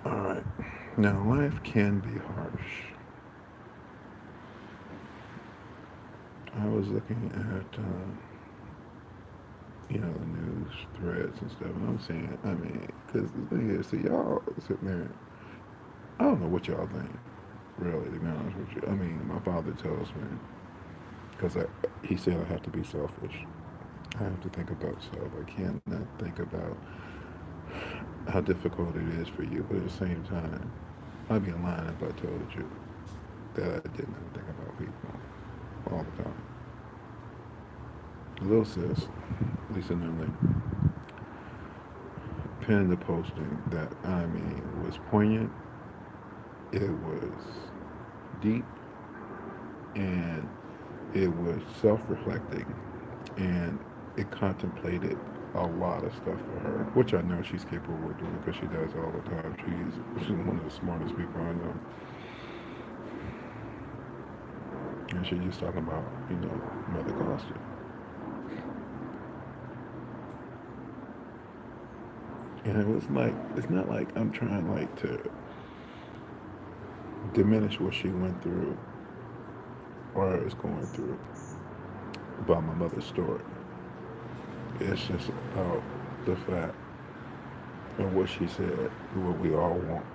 All right. Now, life can be harsh. I was looking at, the news threads and stuff, and I'm saying, I mean, because the thing is, see, y'all sitting there, I don't know what y'all think, really, to be honest with you. I mean, my father tells me, because he said I have to be selfish. I have to think about self. I cannot think about how difficult it is for you, but at the same time, I'd be lying if I told you that I did not think about people all the time. Little sis, Lisa Newley, penned a posting that, I mean, was poignant, it was deep, and it was self-reflecting, and it contemplated a lot of stuff for her, which I know she's capable of doing because she does all the time. She's one of the smartest people I know. And she's just talking about, Mother Costa. And it was like, it's not like I'm trying like to diminish what she went through or is going through about my mother's story. It's just about the fact of what she said, what we all want.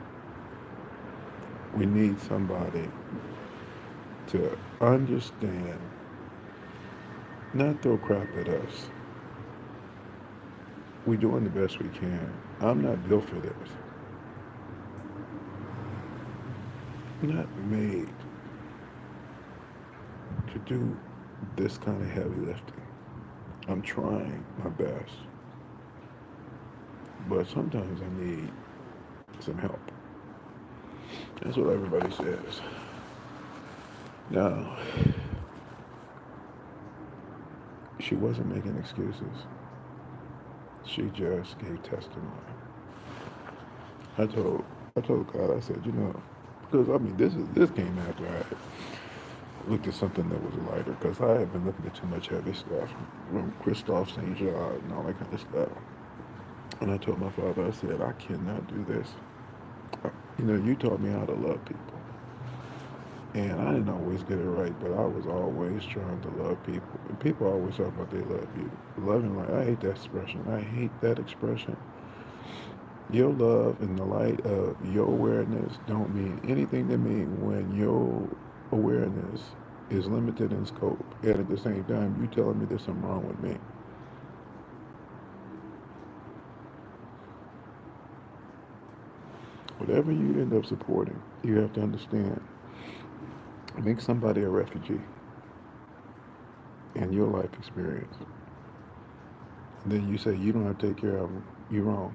We need somebody to understand, not throw crap at us. We doing the best we can. I'm not built for this. I'm not made to do this kind of heavy lifting. I'm trying my best, but sometimes I need some help. That's what everybody says. Now, she wasn't making excuses. She just gave testimony. I told I told God, I said, because I mean this came after I looked at something that was lighter, because I had been looking at too much heavy stuff from Christophe St. John and all that kind of stuff. And I told my father, I said, I cannot do this. You taught me how to love people. And I didn't always get it right, but I was always trying to love people. And people always talk about they love you. Loving, like, I hate that expression. I hate that expression. Your love in the light of your awareness don't mean anything to me when your awareness is limited in scope. And at the same time, you telling me there's something wrong with me. Whatever you end up supporting, you have to understand. Make somebody a refugee in your life experience. And then you say you don't have to take care of them. You're wrong.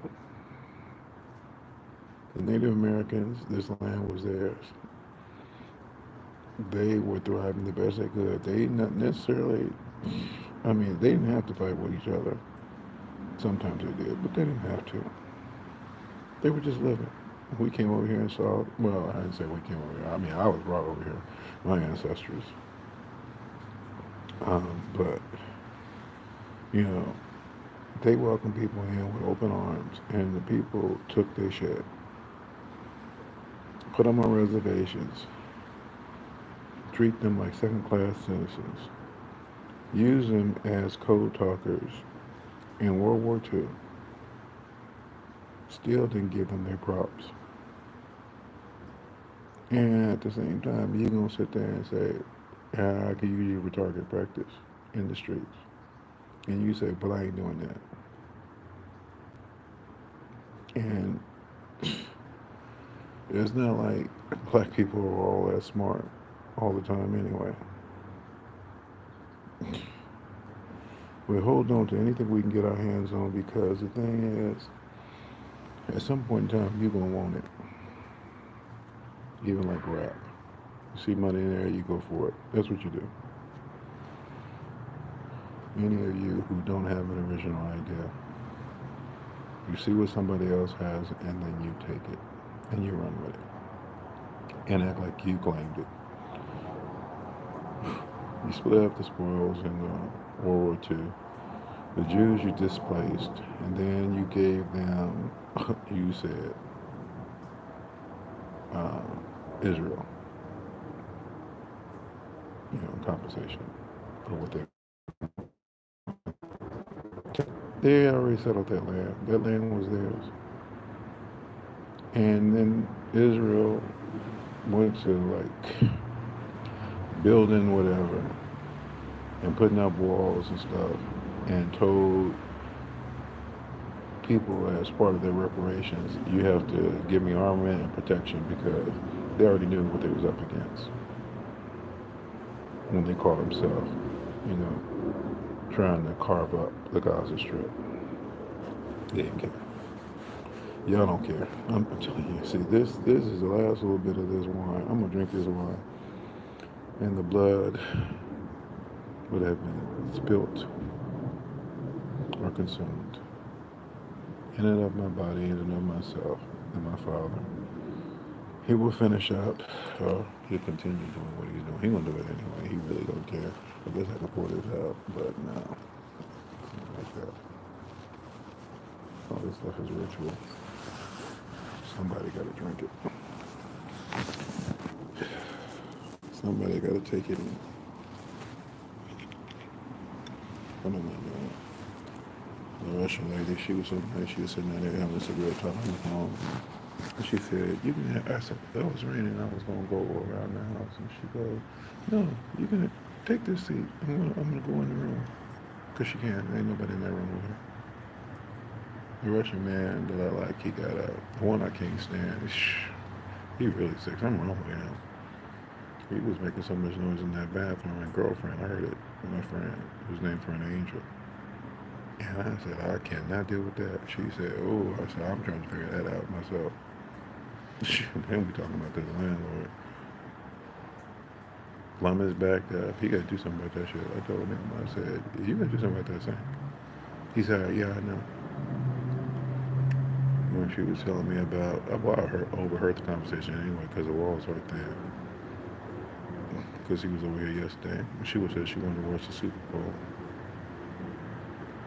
The Native Americans, this land was theirs. They were thriving the best they could. They not necessarily, I mean, they didn't have to fight with each other. Sometimes they did, but they didn't have to. They were just living. We came over here and saw, well, I didn't say we came over here. I mean, I was brought over here, my ancestors. But, you know, they welcomed people in with open arms, and the people took their shit, put them on reservations, treat them like second class citizens, use them as code talkers in World War II, still didn't give them their props. And at the same time, you're going to sit there and say, I can use you for target practice in the streets. And you say, but I ain't doing that. And it's not like black people are all that smart all the time anyway. We hold on to anything we can get our hands on, because the thing is, at some point in time, you're going to want it. Even like rap. You see money in there, you go for it. That's what you do. Any of you who don't have an original idea, you see what somebody else has, and then you take it and you run with it and act like you claimed it. You split up the spoils in World War II. The Jews you displaced, and then you gave them, you said, uh, Israel, compensation for what they already settled that land. That land was theirs. And then Israel went to like building whatever and putting up walls and stuff and told people as part of their reparations, you have to give me armament and protection because they already knew what they was up against when they called themselves, you know, trying to carve up the Gaza Strip. They didn't care. Y'all don't care. I'm telling you. See, this is the last little bit of this wine. I'm gonna drink this wine, and the blood would have been spilt or consumed in and of my body, in and of myself, and my Father. He will finish up, or he'll continue doing what he's doing. He gonna do it anyway. He really don't care. I guess I could pour this out, but no, not like that. All this stuff is ritual. Somebody gotta drink it. Somebody gotta take it in. I don't know, man. The Russian lady, she was so nice. She was sitting there having a cigarette talking on the phone. And she said, you can have, I said, it was raining. I was going to go around the house. And she goes, no, you can take this seat. I'm gonna go in the room. Because she can't. There ain't nobody in that room with her. The Russian man that I like, he got out. The one I can't stand, he really sick. Something wrong with him. He was making so much noise in that bathroom. My girlfriend, I heard it. My friend, whose named for an angel. And I said, I cannot deal with that. She said, oh, I said, I'm trying to figure that out myself. Then we talking about this landlord. Plumber's backed up. He got to do something about that shit. I told him, I said, you got to do something about that sink. He said, yeah, I know. When she was telling me about, well, I overheard the conversation anyway because the wall was right there. Because he was over here yesterday. She was said she wanted to watch the Super Bowl.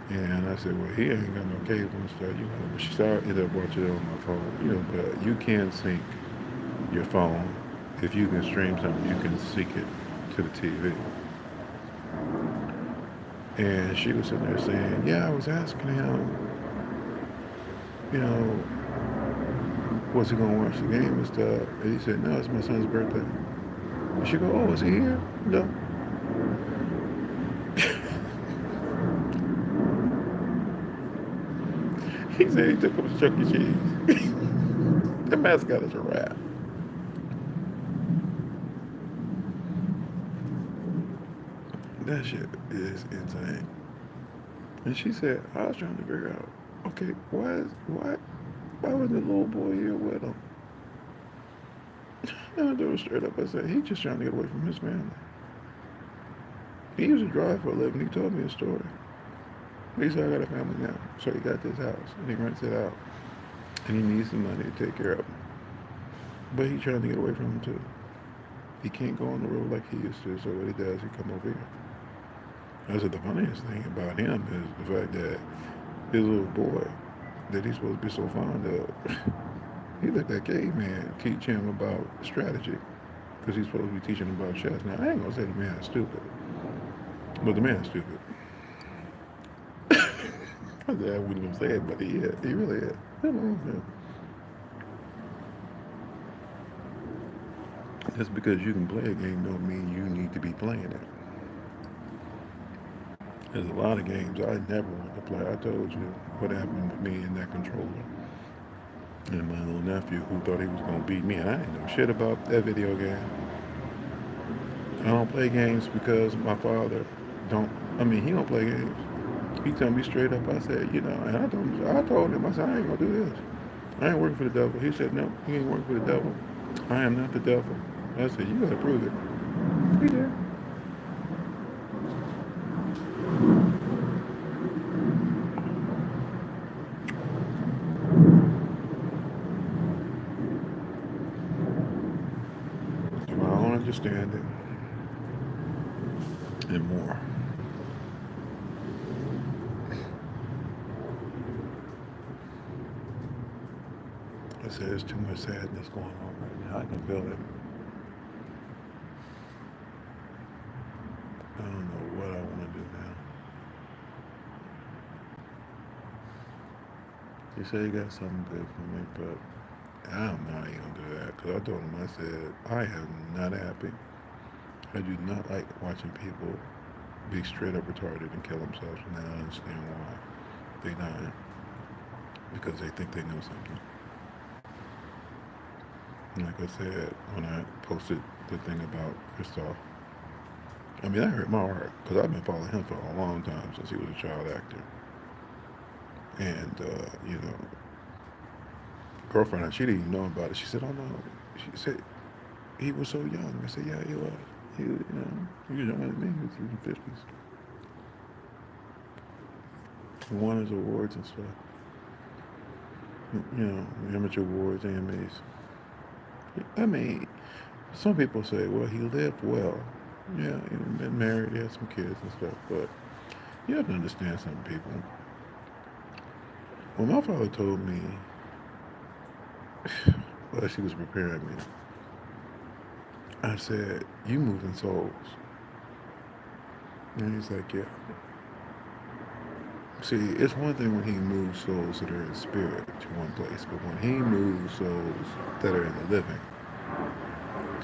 And I said, well, he ain't got no cable and stuff, But she ended up watching it on my phone, But you can sync your phone. If you can stream something, you can sync it to the TV. And she was sitting there saying, yeah, I was asking him, was he going to watch the game and stuff? And he said, no, it's my son's birthday. And she go, oh, is he here? No. He said he took him to Chuck E. Cheese. The mascot is a rat. That shit is insane. And she said, I was trying to figure out, okay, why was the little boy here with him? And I told her straight up, I said, he's just trying to get away from his family. He used to drive for a living. He told me a story. He said, I got a family now. So he got this house and he rents it out. And he needs the money to take care of him. But he's trying to get away from him too. He can't go on the road like he used to, so what he does, he come over here. I said the funniest thing about him is the fact that his little boy that he's supposed to be so fond of, he let that caveman teach him about strategy because he's supposed to be teaching him about chess. Now, I ain't going to say the man's stupid, but the man's stupid. I said I wouldn't even say it, but he is. He really is. Just because you can play a game don't mean you need to be playing it. There's a lot of games I never wanted to play. I told you what happened with me and that controller. And my little nephew who thought he was going to beat me. And I didn't know shit about that video game. I don't play games because my father he don't play games. He told me straight up, I said, and I told him, I said, I ain't going to do this. I ain't working for the devil. He said, no, he ain't working for the devil. I am not the devil. I said, you got to prove it. He did. To my own understanding and more. I said, there's too much sadness going on right now. I can feel it. I don't know what I want to do now. He said he got something good for me, but I'm not even gonna do that because I told him, I said, I am not happy. I do not like watching people be straight up retarded and kill themselves, and I understand why they dying because they think they know something. Like I said when I posted the thing about Christoph, I mean that hurt my heart because I've been following him for a long time since he was a child actor, and girlfriend, she didn't even know about it. She said, "Oh no," she said he was so young. I said, "Yeah, he was. He was younger than me. He was in his 50s. He won his awards and stuff. Amateur awards, AMAs. I mean, some people say, well, he lived well. Yeah, he been married, he had some kids and stuff, but you have to understand some people. When my father told me, well, she was preparing me, I said, you moving souls. And he's like, yeah. See, it's one thing when he moves souls that are in spirit to one place, but when he moves souls that are in the living,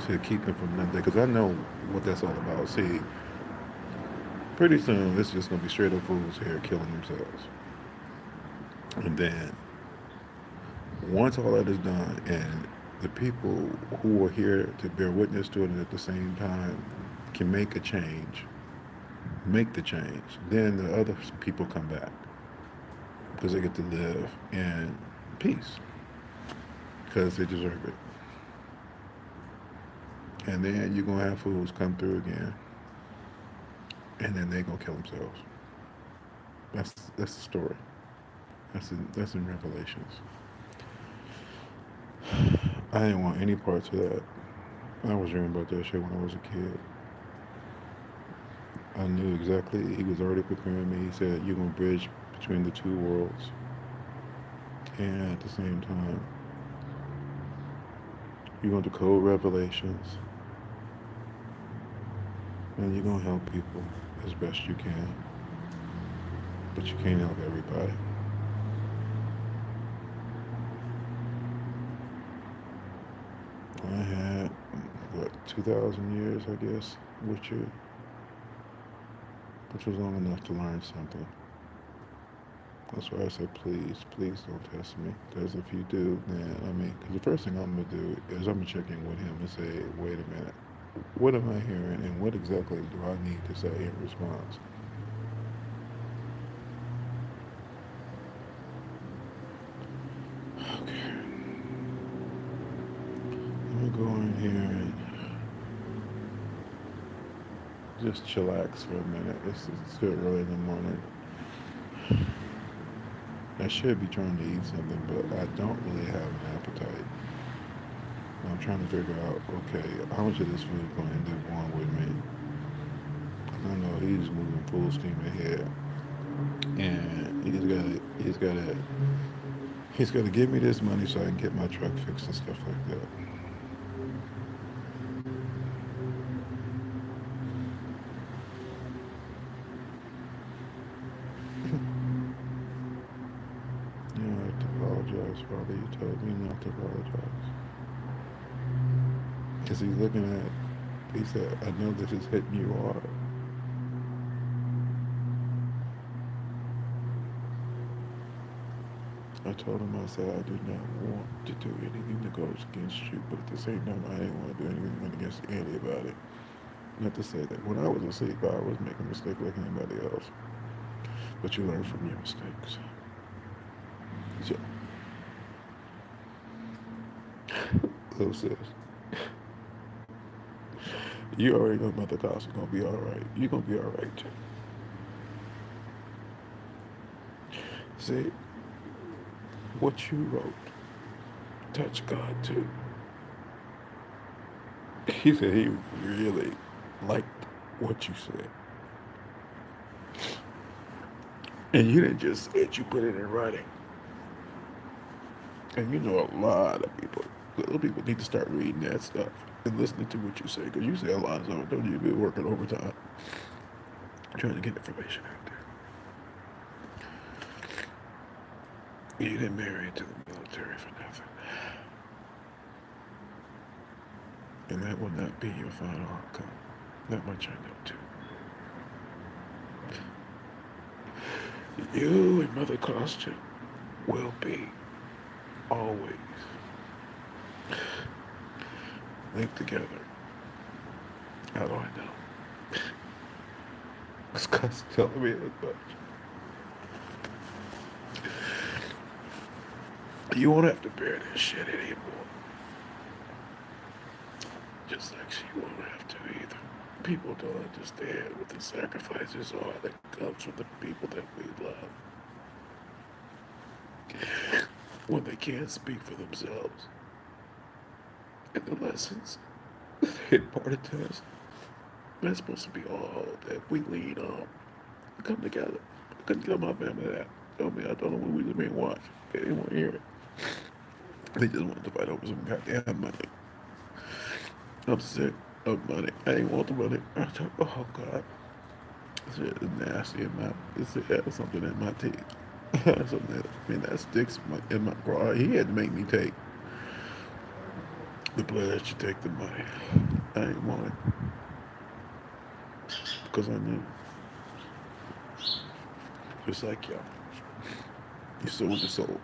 to keep them from nothing, because I know what that's all about. See, pretty soon it's just going to be straight up fools here killing themselves. And then once all that is done and the people who are here to bear witness to it and at the same time can make the change, then the other people come back because they get to live in peace because they deserve it. And then you're going to have fools come through again and then they're going to kill themselves. That's the story. That's in Revelations. I didn't want any parts of that. I was dreaming about that shit when I was a kid. I knew exactly. He was already preparing me. He said, you're going to bridge between the two worlds. And at the same time, you're going to decode revelations. And you're going to help people as best you can. But you can't help everybody. I had, 2,000 years, I guess, with you, which was long enough to learn something. That's why I said, please, please don't test me. Because if you do, then, because the first thing I'm going to do is I'm going to check in with him and say, wait a minute, what am I hearing and what exactly do I need to say in response? Okay. I'm going to go in here and just chillax for a minute. It's still early in the morning. I should be trying to eat something, but I don't really have an appetite. I'm trying to figure out, okay, how much of this food is going to end up going with me? Because I know he's moving full steam ahead, and he's got to give me this money so I can get my truck fixed and stuff like that. You don't have to apologize, Father. You told me not to apologize. Because he said, I know this is hitting you hard. I told him, I said, I do not want to do anything that goes against you, but at the same time, I didn't want to do anything against anybody. Not to say that when I was asleep, I was making a mistake like anybody else, but you learn from your mistakes. So, little sis, you already know about the house is gonna be all right. You're gonna be all right too. See, what you wrote touched God too. He said he really liked what you said. And you didn't just say it, you put it in writing. And you know a lot of people. Little people need to start reading that stuff and listening to what you say, because you say a lot of stuff. Don't you be working overtime trying to get information out there. You didn't marry into the military for nothing, and that will not be your final outcome. That much I know too. You and Mother Costa will be always linked together. How do I know? Because Costa's telling me as much. You won't have to bear this shit anymore. Just like she won't have to either. People don't understand what the sacrifices are that comes from the people that we love when they can't speak for themselves. And the lessons they imparted to us, that's supposed to be all that we lean on. Come together. I couldn't tell my family that. Tell me I told them when we was being watched. They didn't want to hear it. They just wanted to fight over some goddamn money. I'm sick of money. I ain't want the money. I thought, oh God. This shit is nasty in my, it has something in my teeth. Something that, I mean, that sticks in my craw. He had to make me take the pledge to take the money. I ain't want it. Because I knew. Just like y'all. You sold the soul.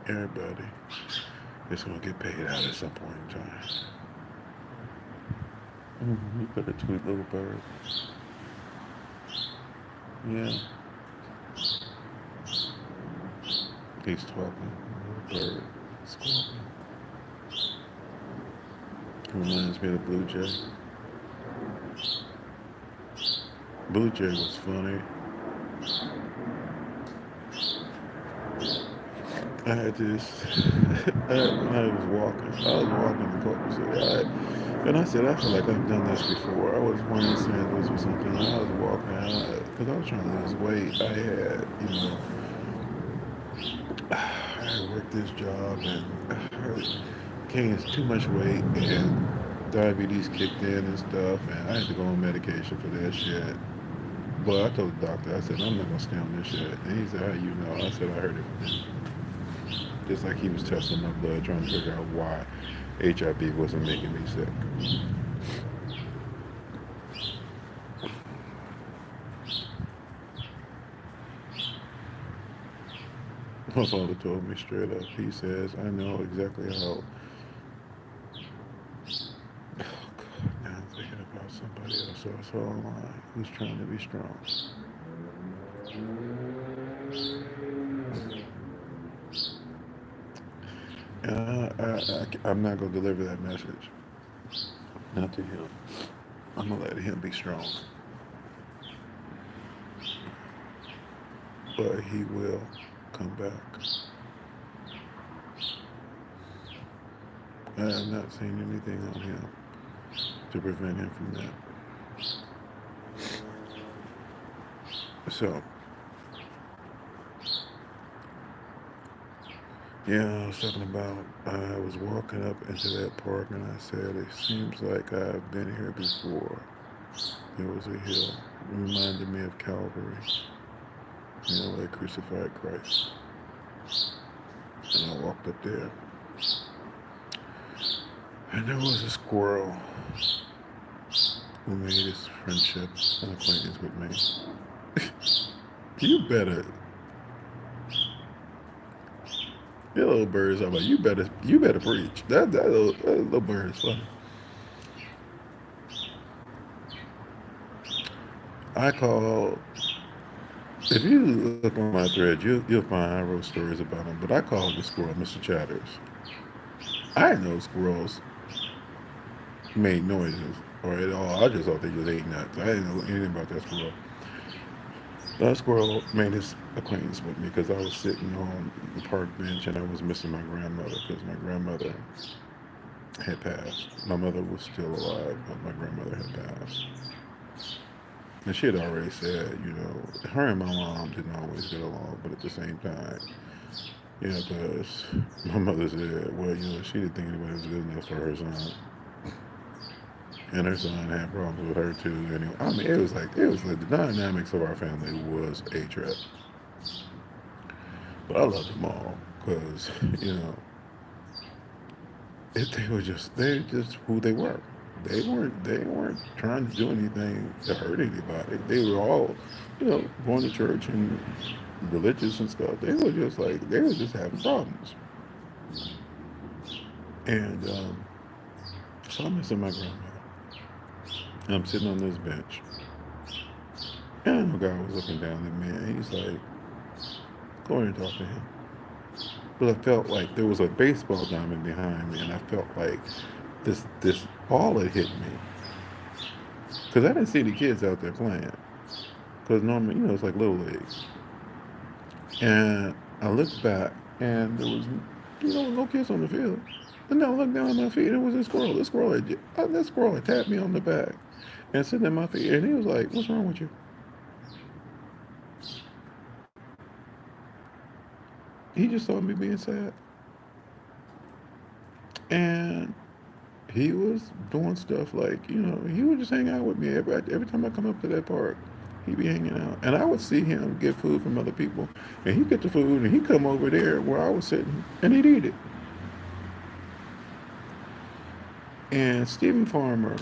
Everybody is going to get paid out at some point in time. You got a sweet little bird. Yeah. He's talking. Little bird. Squawking. Reminds me of the Blue Jay. Blue Jay was funny. I had this, when I was walking in Culver City, and I said, I feel like I've done this before. I was wearing sandals or something, and I was walking, because I was trying to lose weight. I had, I had worked this job, and I gained too much weight, and diabetes kicked in and stuff, and I had to go on medication for that shit. But I told the doctor, I said, I'm not going to stay on this shit. And he said, how you know? I said, I heard it from him. Just like he was testing my blood, trying to figure out why HIV wasn't making me sick. My father told me straight up, he says, I know exactly how. Oh God, now I'm thinking about somebody else I saw online who's trying to be strong. I'm not going to deliver that message. Not to him. I'm going to let him be strong. But he will come back. I have not seen anything on him to prevent him from that. So, yeah, I was talking about, I was walking up into that park and I said, it seems like I've been here before. There was a hill. It reminded me of Calvary. They crucified Christ. And I walked up there. And there was a squirrel who made his friendship and acquaintance with me. You better. Your little bird is like, you better preach. That little bird is funny. I called. If you look on my thread, you'll find I wrote stories about him. But I called the squirrel Mr. Chatters. I didn't know squirrels made noises or at all. I just thought they just ate nuts. I didn't know anything about that squirrel. That squirrel made his acquaintance with me because I was sitting on the park bench and I was missing my grandmother because my grandmother had passed. My mother was still alive, but my grandmother had passed. And she had already said, her and my mom didn't always get along, but at the same time, because my mother said, well, she didn't think anybody was good enough for her son. And her son had problems with her too. Anyway, I mean, it was like the dynamics of our family was a trip. But I loved them all because, you know, they're just who they were. They weren't trying to do anything to hurt anybody. They were all, going to church and religious and stuff. They were just having problems. And so I'm missing my grandmother. I'm sitting on this bench. And the guy was looking down at me and he's like, go ahead and talk to him. But I felt like there was a baseball diamond behind me and I felt like this ball had hit me. Because I didn't see the kids out there playing. Because normally, it's like little leagues. And I looked back and there was, no kids on the field. And then I looked down at my feet and it was a squirrel. This squirrel had tapped me on the back and sitting at my feet. And he was like, what's wrong with you? He just saw me being sad. And he was doing stuff like, he would just hang out with me every time I come up to that park. He'd be hanging out. And I would see him get food from other people. And he'd get the food and he'd come over there where I was sitting and he'd eat it. And Stephen Farmer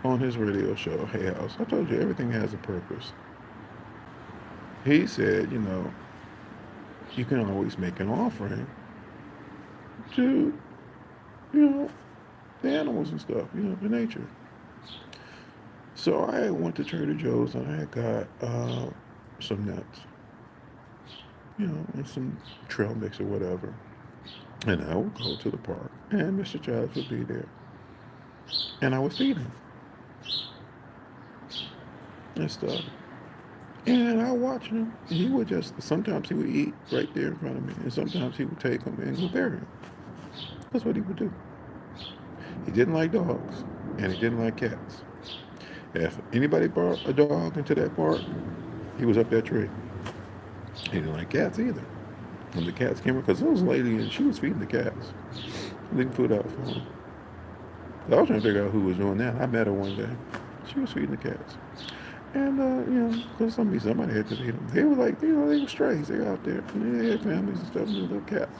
on his radio show, Hay House, I told you everything has a purpose. He said, you can always make an offering to, you know, the animals and stuff, the nature. So I went to Trader Joe's and I got some nuts, and some trail mix or whatever. And I would go to the park and Mr. Childs would be there. And I would feed him and stuff. And I watched him. He would sometimes he would eat right there in front of me. And sometimes he would take them and go bury them. That's what he would do. He didn't like dogs and he didn't like cats. If anybody brought a dog into that park, he was up that tree. He didn't like cats either. When the cats came, because there was a lady and she was feeding the cats, leaving food out for them. I was trying to figure out who was doing that. I met her one day. She was feeding the cats. And, because somebody had to feed them. They were like, they were strays. They were out there. And they had families and stuff, and little cats.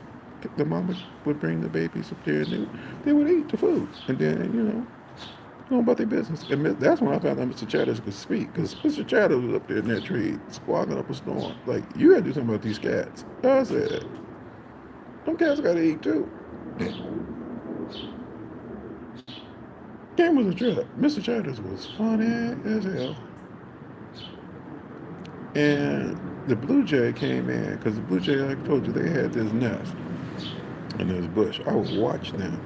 The mama would bring the babies up there, and they would eat the food. And then, go about their business. And that's when I found out Mr. Chatters could speak, because Mr. Chatters was up there in that tree, squawking up a storm. Like, you got to do something about these cats. I said, them cats got to eat too. Game was a trip. Mr. Chatters was funny as hell. And the blue jay came in, because the blue jay, like I told you, they had this nest in this bush. I would watch them.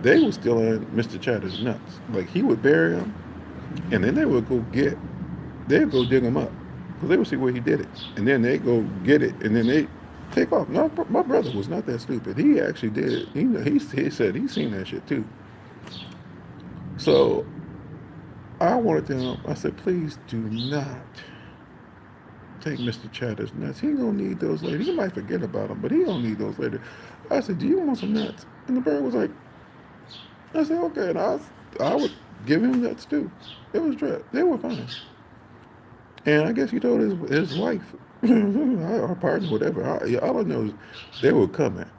They were still in Mr. Chatter's nuts. Like, he would bury them, and then they'd go dig them up, because they would see where he did it. And then they go get it, and then they take off. No, my brother was not that stupid. He actually did it. He said he's seen that shit too. So I wanted them, I said, please do not take Mr. Chatter's nuts. He gonna need those later. He might forget about them, but he gonna need those later. I said, do you want some nuts? And the bird was like, I said, okay. And I would give him nuts too. It was trap. They were fine. And I guess he told his wife, or partner, whatever. All I know is they were coming.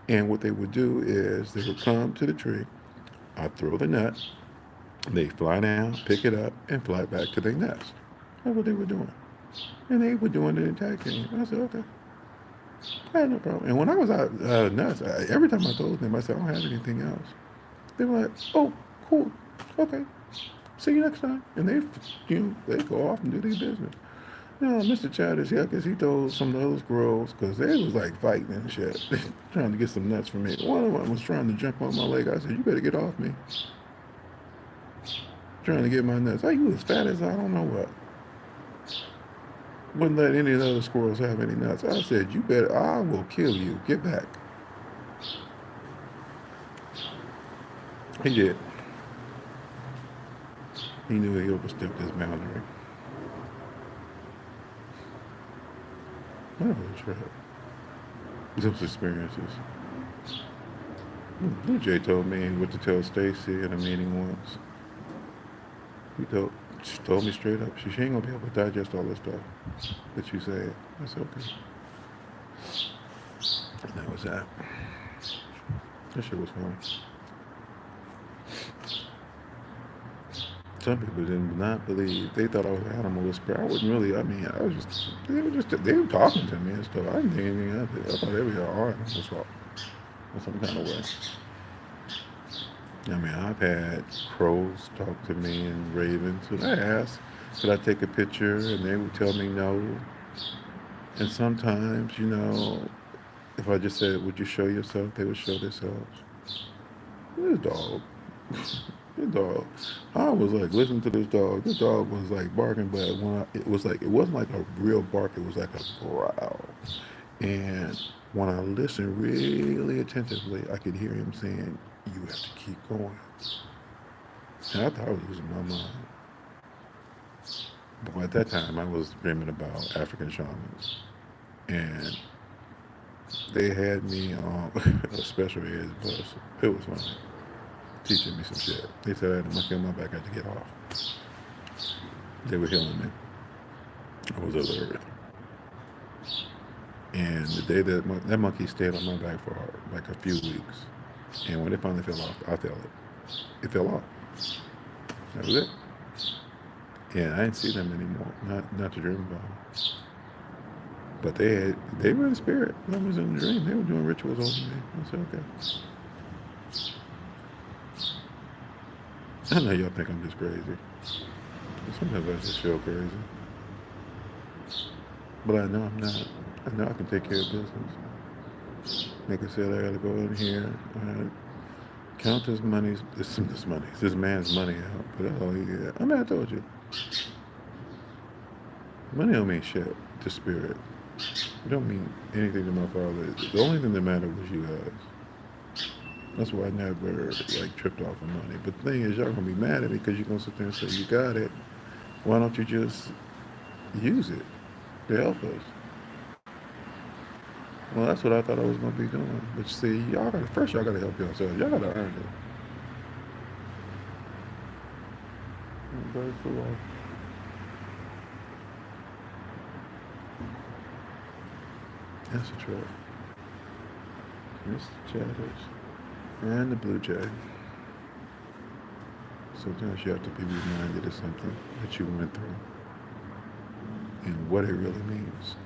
And what they would do is they would come to the tree. I'd throw the nut. They fly down, pick it up, and fly back to their nest. That's what they were doing. And they were doing the entire game. I said, okay. I had no problem. And when I was out of nuts, every time I told them, I said, I don't have anything else. They were like, oh, cool. Okay. See you next time. And they go off and do their business. Mr. Chatters, I guess he told some of those squirrels, because they was like fighting and shit, trying to get some nuts from me. One of them was trying to jump on my leg. I said, you better get off me. Trying to get my nuts. Oh, you as fat as I don't know what. Wouldn't let any of the other squirrels have any nuts. I said, you better, I will kill you. Get back. He did. He knew he overstepped his boundary. What was a trip? Those experiences. Blue Jay told me what to tell Stacy in a meeting once. She told me straight up, she ain't gonna be able to digest all this stuff that you said. I said, okay. And that was that. That shit was funny. Some people did not believe. They thought I was an animal whisperer. I wasn't really. I mean, I was just. They were talking to me and stuff. I didn't think anything of it. I thought they were all animals in some kind of way. I mean, I've had crows talk to me and ravens, and I asked, could I take a picture? And they would tell me no. And sometimes, if I just said, would you show yourself, they would show themselves. This dog. This dog. I was like, listen to this dog. This dog was like barking, but it wasn't like a real bark, it was like a growl. And when I listened really attentively, I could hear him saying, you have to keep going. And I thought I was losing my mind. But at that time, I was dreaming about African shamans. And they had me on a special ed bus. It was fun. Teaching me some shit. They said I had a monkey on my back, I had to get off. They were healing me. I was alert. And the day that monkey stayed on my back for like a few weeks. And when it finally fell off, I felt it. It fell off. That was it. And I didn't see them anymore. Not to dream about. But they were in spirit. I was in the dream. They were doing rituals over me. I said, okay. I know y'all think I'm just crazy. Sometimes I just feel crazy. But I know I'm not. I know I can take care of business. Nigga said I gotta go in here and count this man's money out. But oh yeah. I mean, I told you. Money don't mean shit to spirit. It don't mean anything to my father. The only thing that mattered was you guys. That's why I never tripped off of money. But the thing is, y'all gonna be mad at me because you're gonna sit there and say you got it. Why don't you just use it to help us? Well, that's what I thought I was gonna be doing. But you see, y'all gotta help yourselves. Y'all gotta earn it. Very full. That's a trip. Mr. Chatters. And the Blue Jay. Sometimes you have to be reminded of something that you went through and what it really means.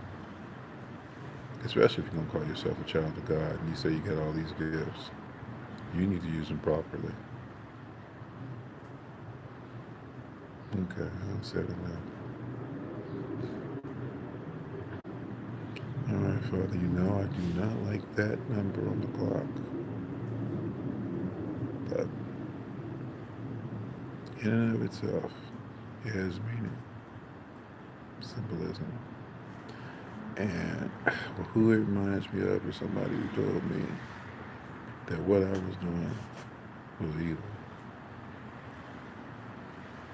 Especially if you're going to call yourself a child of God and you say you got all these gifts. You need to use them properly. Okay, I've said enough. All right, Father, you know I do not like that number on the clock. But in and of itself, it has meaning, symbolism. And who it reminds me of is somebody who told me that what I was doing was evil.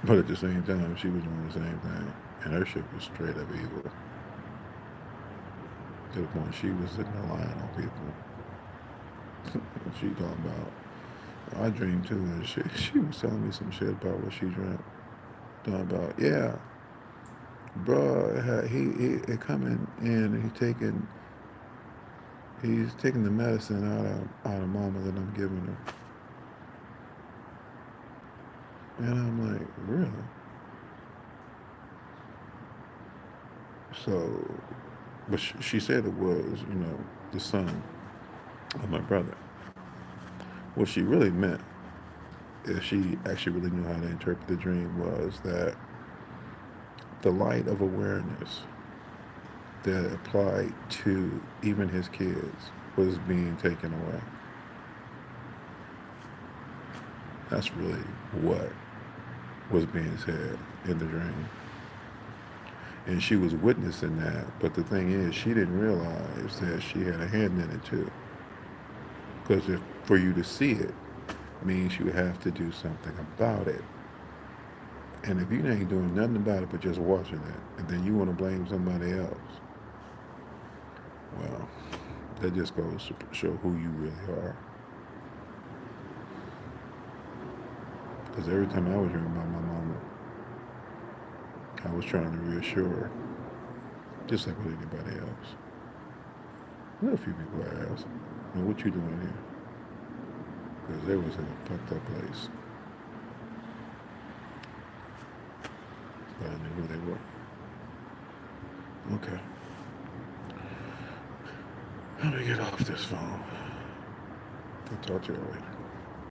But at the same time, she was doing the same thing. And her shit was straight up evil. To the point she was sitting there lying on people. She talking about, I dreamed too, and she was telling me some shit about what she dreamt. Talking about, yeah, bro, he coming in and he's taking the medicine out of mama that I'm giving her. And I'm like, really? So, but she said it was, the son of my brother. What she really meant, if she actually really knew how to interpret the dream, was that the light of awareness that applied to even his kids was being taken away. That's really what was being said in the dream. And she was witnessing that, but the thing is, she didn't realize that she had a hand in it too. Because for you to see it, means you have to do something about it. And if you ain't doing nothing about it but just watching it, and then you want to blame somebody else, well, that just goes to show who you really are. Because every time I was hearing about my mama, I was trying to reassure her, just like with anybody else. There were a few people I asked, well, what you doing here? Because they was in a fucked up place. But I knew who they were. Okay. Let me get off this phone. I'll talk to you later.